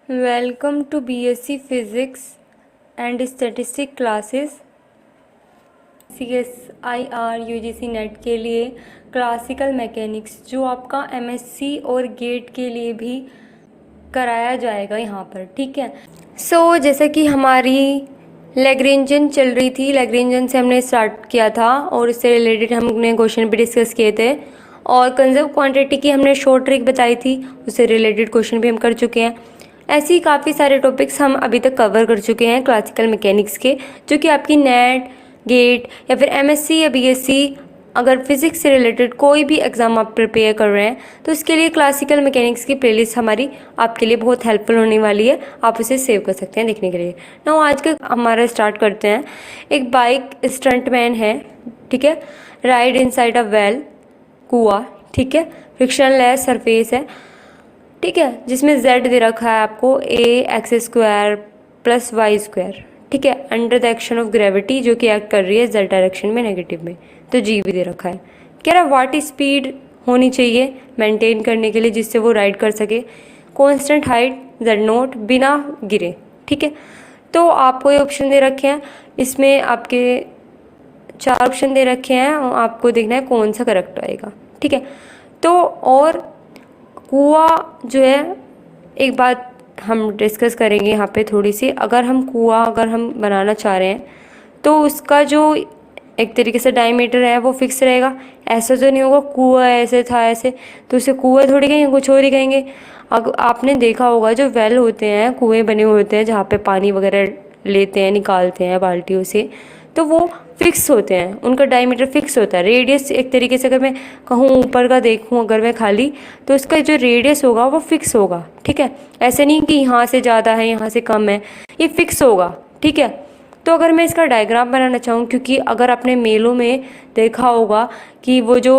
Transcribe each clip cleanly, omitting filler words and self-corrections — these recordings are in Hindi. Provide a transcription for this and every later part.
Welcome to BSc physics and statistic classes CSIR UGC NET के लिए क्लासिकल मैकेनिक्स जो आपका एमएससी और गेट के लिए भी कराया जाएगा यहाँ पर, ठीक है। जैसे कि हमारी लैग्रेंजन चल रही थी, लैग्रेंजन से हमने स्टार्ट किया था और इससे रिलेटेड हमने क्वेश्चन भी डिस्कस किए थे और कंजर्व क्वांटिटी की हमने शॉर्ट ट्रिक बताई थी, उससे रिलेटेड क्वेश्चन भी हम कर चुके हैं। ऐसे ही काफ़ी सारे टॉपिक्स हम अभी तक कवर कर चुके हैं क्लासिकल मैकेनिक्स के, जो कि आपकी नेट, गेट या फिर एमएससी या बीएससी अगर फिज़िक्स से रिलेटेड कोई भी एग्ज़ाम आप प्रिपेयर कर रहे हैं तो इसके लिए क्लासिकल मैकेनिक्स की प्लेलिस्ट हमारी आपके लिए बहुत हेल्पफुल होने वाली है। आप उसे सेव कर सकते हैं देखने के लिए। नाउ आज का हमारा स्टार्ट करते हैं। एक बाइक स्टंटमैन है, ठीक है, राइड इनसाइड अ वेल, कुआं, ठीक है, फ्रिक्शनलेस सरफेस है, ठीक है, जिसमें z दे रखा है आपको ax² + y², ठीक है, under the action of gravity जो कि एक्ट कर रही है z डायरेक्शन में, नेगेटिव में, तो g भी दे रखा है। कह रहा व्हाट स्पीड होनी चाहिए मेंटेन करने के लिए जिससे वो राइड कर सके, कांस्टेंट हाइट z0 बिना गिरे, ठीक है। तो आपको ये ऑप्शन दे रखे हैं, इसमें आपके 4 ऑप्शन दे रखे हैं और आपको देखना है कौन सा करेक्ट आएगा, ठीक है। तो और कुआं जो है, एक बात हम डिस्कस करेंगे यहाँ पे थोड़ी सी। अगर हम बनाना चाह रहे हैं तो उसका जो एक तरीके से डायमीटर है वो फिक्स रहेगा। ऐसा तो नहीं होगा कुआं ऐसे था ऐसे तो उसे कुआं थोड़ी कहेंगे, कुछ और ही कहेंगे। अगर आपने देखा होगा जो वेल होते हैं, कुएं बने हुए होते हैं जहाँ पे पानी वगैरह लेते हैं, निकालते हैं बाल्टियों से, तो वो फिक्स होते हैं, उनका डायमीटर फिक्स होता है। रेडियस एक तरीके से अगर मैं कहूँ ऊपर का देखूँ अगर मैं खाली, तो उसका जो रेडियस होगा वो फिक्स होगा, ठीक है। ऐसे नहीं कि यहाँ से ज़्यादा है यहाँ से कम है, ये फिक्स होगा, ठीक है। तो अगर मैं इसका डायग्राम बनाना चाहूँ, क्योंकि अगर आपने मेलों में देखा होगा कि वो जो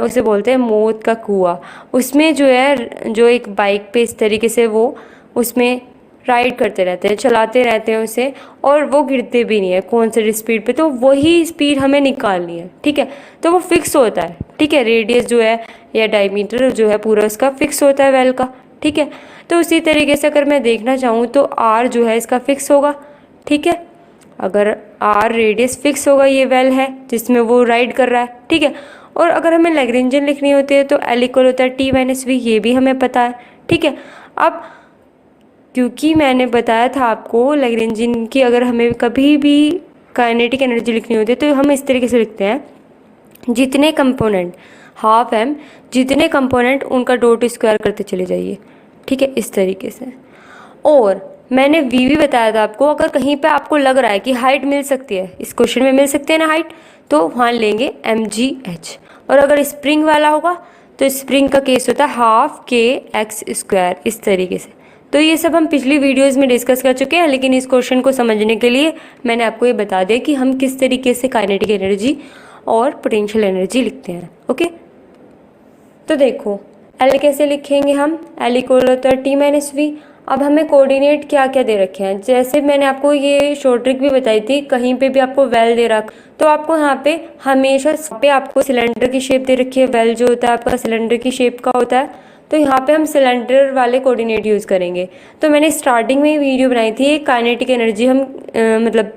उसे बोलते हैं मौत का कुआं, उसमें जो है जो एक बाइक पे इस तरीके से वो उसमें राइड करते रहते हैं, चलाते रहते हैं उसे, और वो गिरते भी नहीं है कॉन्स्टेंट स्पीड पे, तो वही स्पीड हमें निकालनी है, ठीक है। तो वो फिक्स होता है, ठीक है, रेडियस जो है या डायमीटर जो है पूरा उसका फिक्स होता है वेल का, ठीक है। तो उसी तरीके से अगर मैं देखना चाहूँ तो आर जो है इसका फिक्स होगा, ठीक है। अगर आर रेडियस फिक्स होगा, ये वेल है जिसमें वो राइड कर रहा है, ठीक है। और अगर हमें लैग्रेंजन लिखनी होती है तो एल इक्वल होता है T - V, ये भी हमें पता है, ठीक है। अब क्योंकि मैंने बताया था आपको लैग्रेंजन की अगर हमें कभी भी काइनेटिक एनर्जी लिखनी होती है तो हम इस तरीके से लिखते हैं, जितने कंपोनेंट हाफ m, जितने कंपोनेंट उनका डॉट स्क्वायर करते चले जाइए, ठीक है, इस तरीके से। और मैंने v भी बताया था आपको, अगर कहीं पे आपको लग रहा है कि हाइट मिल सकती है, इस क्वेश्चन में मिल सकती है ना हाइट, तो वहाँ लेंगे mgh। और अगर स्प्रिंग वाला होगा तो स्प्रिंग का केस होता है हाफ kx², इस तरीके से। तो ये सब हम पिछली वीडियोस में डिस्कस कर चुके हैं, लेकिन इस क्वेश्चन को समझने के लिए मैंने आपको ये बता दिया कि हम किस तरीके से काइनेटिक एनर्जी और पोटेंशियल एनर्जी लिखते हैं, ओके। तो देखो एल कैसे लिखेंगे हम, एल इक्वल होता है T - V। अब हमें कोऑर्डिनेट क्या क्या दे रखे हैं, जैसे मैंने आपको ये शॉर्ट ट्रिक भी बताई थी, कहीं पे भी आपको वेल दे रखा तो आपको यहाँ पे हमेशा पे आपको सिलेंडर की शेप दे रखी है, वेल जो होता है आपका सिलेंडर की शेप का होता है, तो यहाँ पे हम सिलेंडर वाले कोऑर्डिनेट यूज़ करेंगे। तो मैंने स्टार्टिंग में ही वीडियो बनाई थी काइनेटिक एनर्जी हम मतलब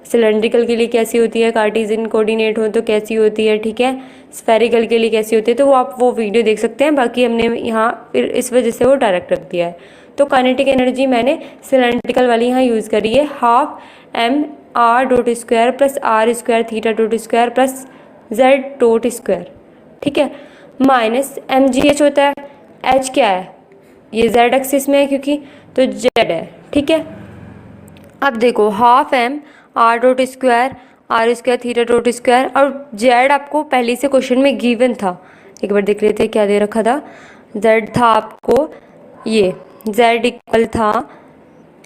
सिलेंड्रिकल के लिए कैसी होती है, कार्टेशियन कोऑर्डिनेट हो तो कैसी होती है, ठीक है, स्फेरिकल के लिए कैसी होती है, तो वो आप वो वीडियो देख सकते हैं। बाकी हमने यहाँ फिर इस वजह से वो डायरेक्ट रख दिया है। तो काइनेटिक एनर्जी मैंने सिलेंड्रिकल वाली यहाँ यूज़ करी है, हाफ m/r² + r²θ² + z², ठीक है, माइनस mgh होता है। h क्या है, ये z एक्सिस में है क्योंकि, तो z है, ठीक है। अब देखो हाफ m/r² r²θ² और z आपको पहले से क्वेश्चन में गिवन था, एक बार देख लेते हैं क्या दे रखा था। z था आपको ये, z इक्वल था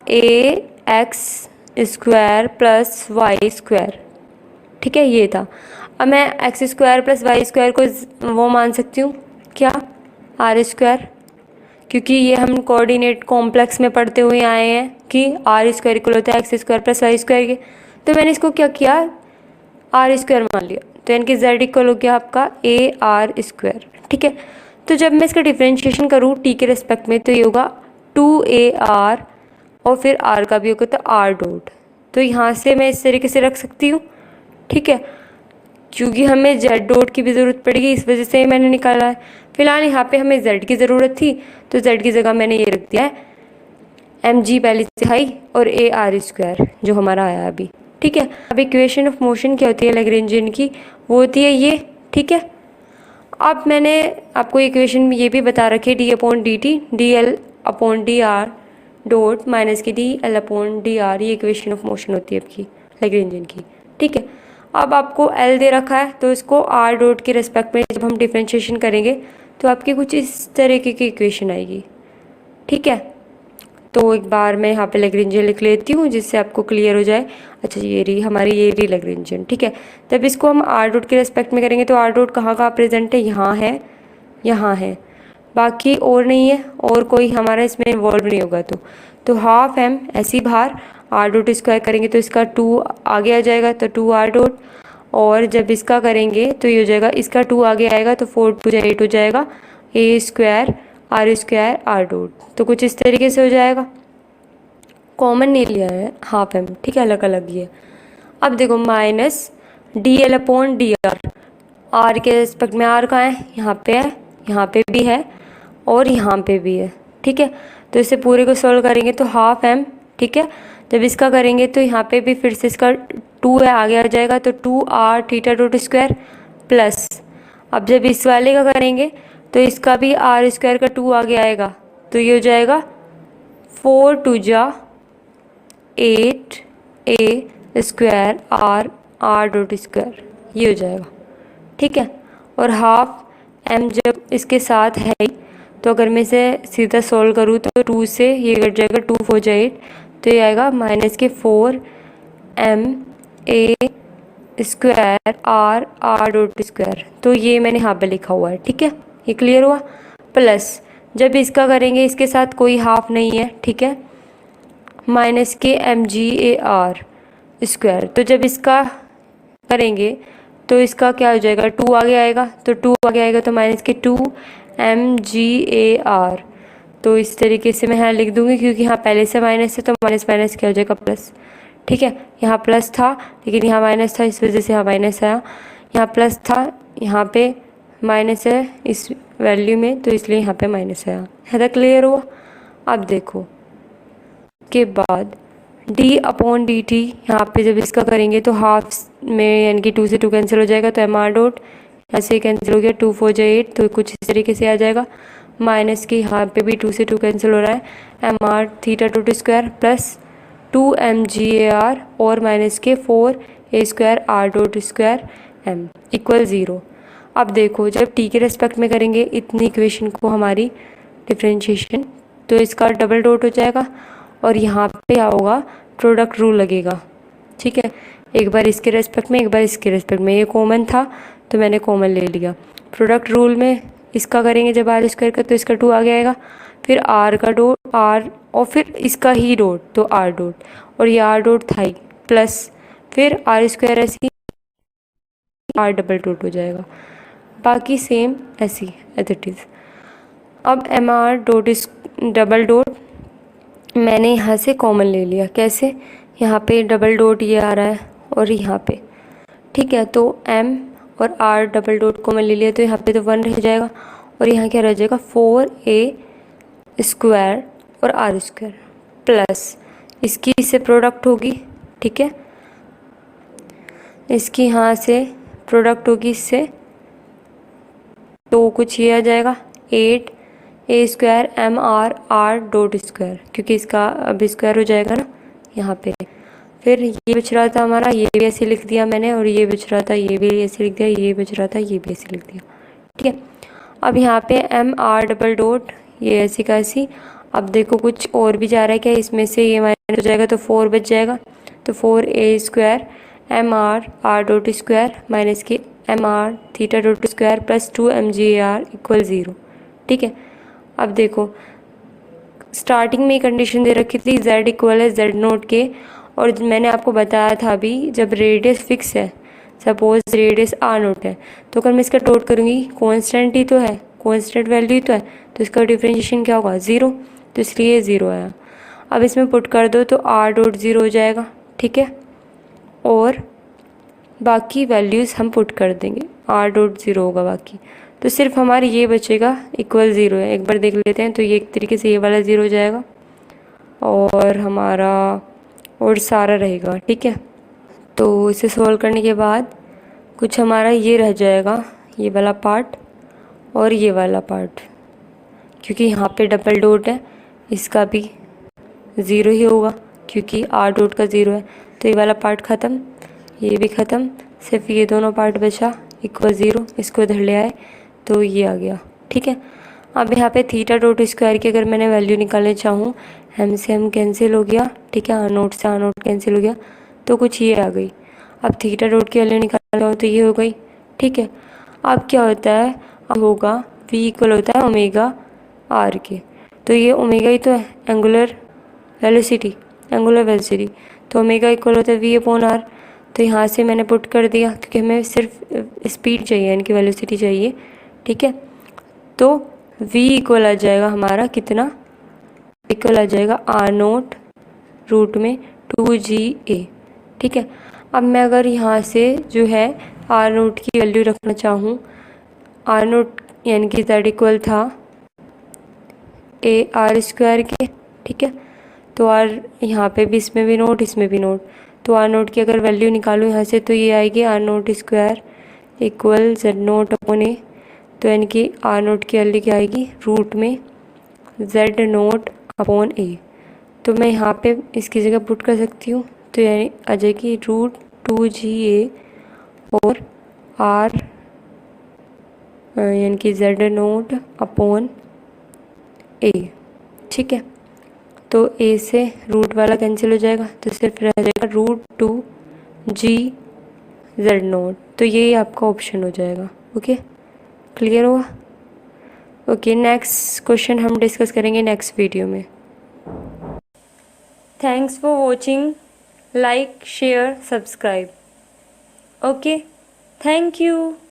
ax² + y², ठीक है, ये था। अब मैं x² + y² को वो मान सकती हूँ क्या, r², क्योंकि ये हम कोऑर्डिनेट कॉम्प्लेक्स में पढ़ते हुए आए हैं कि r² इक्वल होता है x² + y² के। तो मैंने इसको क्या किया, r² मान लिया, तो यानी कि z इक्वल हो गया आपका ar², ठीक है। तो जब मैं इसका डिफ्रेंशिएशन करूँ t के रिस्पेक्ट में तो ये होगा 2AR और फिर R का भी होगा तो R डॉट। तो यहाँ से मैं इस तरीके से रख सकती हूँ, ठीक है, क्योंकि हमें Z डॉट की भी ज़रूरत पड़ेगी, इस वजह से मैंने निकाला है। फिलहाल यहाँ पे हमें Z की ज़रूरत थी तो Z की जगह मैंने ये रख दिया है mg पहले से हाई और AR² जो हमारा आया अभी, ठीक है। अब इक्वेशन ऑफ मोशन क्या होती है लैग्रेंजियन की, वो होती है ये, ठीक है। अब मैंने आपको इक्वेशन में ये भी बता रखी है d/dt dl/dr डॉट माइनस की dl/dr, ये इक्वेशन ऑफ मोशन होती है आपकी लैग्रेंजियन की, ठीक है। अब आपको L दे रखा है तो इसको R डॉट के रेस्पेक्ट में जब हम डिफ्रेंशिएशन करेंगे तो आपकी कुछ इस तरीके की इक्वेशन आएगी, ठीक है। तो एक बार मैं यहाँ पे लैग्रेंजियन लिख लेती हूँ जिससे आपको क्लियर हो जाए। अच्छा ये रही हमारी, ये रही लैग्रेंजियन, ठीक है। तब इसको हम R डॉट के रेस्पेक्ट में करेंगे तो R डॉट कहाँ कहाँ प्रेजेंट है, यहाँ है, यहाँ है, बाकी और नहीं है, और कोई हमारा इसमें इन्वॉल्व नहीं होगा। तो हाफ M ऐसी बाहर R डॉट स्क्वायर करेंगे तो इसका 2 आगे आ जाएगा तो 2R डॉट, और जब इसका करेंगे तो ये हो जाएगा, इसका 2 आगे आएगा तो 4 2 8 हो जाएगा A² R² R डॉट। तो कुछ इस तरीके से हो जाएगा, कॉमन नहीं लिया है हाफ M, ठीक है, अलग अलग ये। अब देखो माइनस dl/dr, R के रेस्पेक्ट में R कहाँ है, यहाँ पे है, यहाँ पे भी है और यहाँ पे भी है, ठीक है। तो इसे पूरे को सॉल्व करेंगे तो हाफ M, ठीक है। जब इसका करेंगे तो यहाँ पे भी फिर से इसका 2 है आगे आ जाएगा तो 2R theta dot square plus, अब जब इस वाले का करेंगे तो इसका भी R² का 2 आगे आएगा तो ये हो जाएगा 4 2 जा 8 A² R डॉट स्क्वायर, ये हो जाएगा, ठीक है। और हाफ M जब इसके साथ है ही तो अगर मैं इसे सीधा सॉल्व करूँ तो 2 से ये कट जाएगा, 2 4 जा 8, तो ये आएगा माइनस के 4 M A² R dot square. तो ये मैंने यहाँ पे लिखा हुआ है, ठीक है, ये क्लियर हुआ। प्लस जब इसका करेंगे इसके साथ कोई हाफ नहीं है, ठीक है, माइनस के mg/r²। तो जब इसका करेंगे तो इसका क्या हो जाएगा, 2 आगे आएगा तो 2 आगे आएगा तो माइनस के 2 mg/r। तो इस तरीके से मैं यहाँ लिख दूंगी क्योंकि यहाँ पहले से माइनस है तो माइनस माइनस क्या हो जाएगा प्लस, ठीक है। यहाँ प्लस था लेकिन यहाँ माइनस था, इस वजह से यहाँ माइनस आया, यहाँ प्लस था यहाँ पे माइनस है इस वैल्यू में तो इसलिए यहाँ पे माइनस आया। है तो क्लियर हुआ। अब देखो के बाद d/dt, यहाँ पे जब इसका करेंगे तो हाफ में यानी कि 2 से 2 कैंसिल हो जाएगा तो mr डॉट यहाँ से कैंसिल हो गया, 2 4 जा 8, तो कुछ इस तरीके से आ जाएगा। माइनस की यहाँ पे भी 2 से 2 कैंसिल हो रहा है, mr theta dot square plus 2 mg/r और माइनस के 4 A² R dot square m equal 0। अब देखो जब t के रेस्पेक्ट में करेंगे इतनी इक्वेशन को हमारी डिफ्रेंशिएशन तो इसका डबल डॉट हो जाएगा और यहाँ पे क्या होगा, प्रोडक्ट रूल लगेगा, ठीक है। एक बार इसके रेस्पेक्ट में एक बार इसके रेस्पेक्ट में, ये कॉमन था तो मैंने कॉमन ले लिया। प्रोडक्ट रूल में इसका करेंगे जब R² का तो इसका 2 आ गया, फिर R का डॉट R और फिर इसका ही डॉट तो R डॉट और ये R डॉट था ही प्लस फिर R² ऐसी R डबल डॉट हो जाएगा, बाकी सेम ऐसी एज इट इज़। अब mr डॉट इस डबल डॉट मैंने यहाँ से कॉमन ले लिया, कैसे, यहाँ पे डबल डॉट ये आ रहा है और यहाँ पे, ठीक है। तो m और r डबल डॉट कॉमन ले लिया तो यहाँ पे तो 1 रह जाएगा और यहाँ क्या रह जाएगा 4a² और r² प्लस इसकी इससे प्रोडक्ट होगी, ठीक है, इसकी यहाँ से प्रोडक्ट होगी इससे तो कुछ ये आ जाएगा 8a² mr r dot square, क्योंकि इसका अब स्क्वायर हो जाएगा ना यहाँ पे। फिर ये बच रहा था हमारा, ये भी ऐसे लिख दिया मैंने, और ये बच रहा था ये भी ऐसे लिख दिया, ये बच रहा था ये भी ऐसे लिख दिया, ठीक है। अब यहाँ पे mr डबल डॉट ये ऐसी का ऐसी। अब देखो कुछ और भी जा रहा है क्या, इसमें से ये माइनस हो जाएगा तो 4 बच जाएगा तो 4a² mr r dot square minus के mr theta dot square plus 2 mg/r equal 0, ठीक है। अब देखो स्टार्टिंग में कंडीशन दे रखी थी z इक्वल है z0 के, और मैंने आपको बताया था अभी जब रेडियस फिक्स है, सपोज रेडियस r0 है, तो अगर मैं इसका डॉट करूँगी कांस्टेंट ही तो है, कांस्टेंट वैल्यू ही तो है, तो इसका डिफरेंशिएशन क्या होगा 0। तो इसलिए ये 0 आया। अब इसमें पुट कर दो तो r डॉट 0 हो जाएगा, ठीक है। और बाकी वैल्यूज़ हम पुट कर देंगे, r डॉट 0 होगा बाकी। तो सिर्फ हमारे ये बचेगा इक्वल 0 है, एक बार देख लेते हैं। तो ये एक तरीके से ये वाला 0 हो जाएगा और हमारा और सारा रहेगा, ठीक है। तो इसे सॉल्व करने के बाद कुछ हमारा ये रह जाएगा, ये वाला पार्ट और ये वाला पार्ट, क्योंकि यहाँ पे डबल डॉट है, इसका भी 0 ही होगा क्योंकि r डॉट का 0 है। तो ये वाला पार्ट ख़त्म, ये भी ख़त्म, सिर्फ ये दोनों पार्ट बचा इक्वल 0, इसको इधर ले आए तो ये आ गया, ठीक है। अब यहाँ पे थीटा डॉट स्क्वायर की अगर मैंने वैल्यू निकालना चाहूँ, एम से एम कैंसिल हो गया, ठीक है, आर नोट से आर नोट कैंसिल हो गया, तो कुछ ये आ गई। अब थीटा डॉट की वैल्यू निकालना हो तो ये हो गई, ठीक है। अब क्या होता है, अब होगा v इक्वल होता है ओमेगा आर के, तो ये ओमेगा ही तो है, एंगुलर वेलोसिटी, तो ओमेगा इक्वल होता है v अपॉन आर। तो यहाँ से मैंने पुट कर दिया क्योंकि हमें सिर्फ स्पीड चाहिए, इनकी वेलोसिटी चाहिए, ठीक है। तो v इक्वल आ जाएगा हमारा कितना, इक्वल आ जाएगा आर नोट रूट में 2GA, ठीक है। अब मैं अगर यहाँ से जो है आर नोट की वैल्यू रखना चाहूँ, आर नोट यानी कि z इक्वल था ए आर स्क्वायर के, ठीक है। तो आर यहाँ पे भी, इसमें भी नोट, इसमें भी नोट, तो आर नोट की अगर वैल्यू निकालूँ यहाँ से तो ये आएगी R naught square equal z naught upon A. तो यानी कि आर नोट की वैल्यू क्या आएगी, रूट में z नोट अपॉन ए। तो मैं यहाँ पे इसकी जगह पुट कर सकती हूँ, तो यानी आ जाएगी रूट 2GA और आर यानी कि z नोट अपॉन ए, ठीक है। तो ए से रूट वाला कैंसिल हो जाएगा, तो सिर्फ रह जाएगा रूट 2GZ नोट। तो ये आपका ऑप्शन हो जाएगा, ओके, क्लियर हुआ। ओके, नेक्स्ट क्वेश्चन हम डिस्कस करेंगे नेक्स्ट वीडियो में। Thanks for watching, like share subscribe, okay, thank you.